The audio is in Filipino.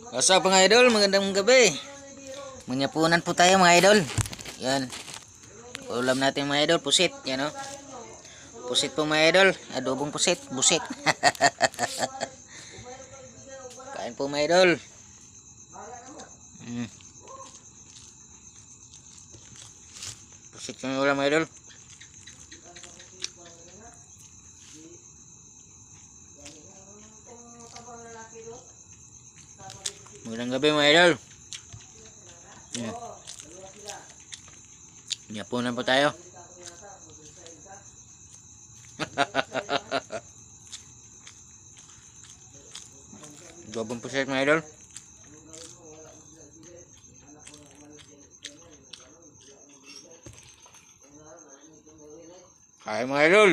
What's up mga idol? Magandang gabi. Manyapunan po tayo mga idol. Yan. Ulam natin mga idol, pusit. Yan o. Pusit po mga idol. Adobong pusit. Busit. Kain po mga idol. Pusit yung ulam mga idol. Magandang gabi mga idol. Nyapunan po tayo. Adobong pusit mga idol. Kain mga idol.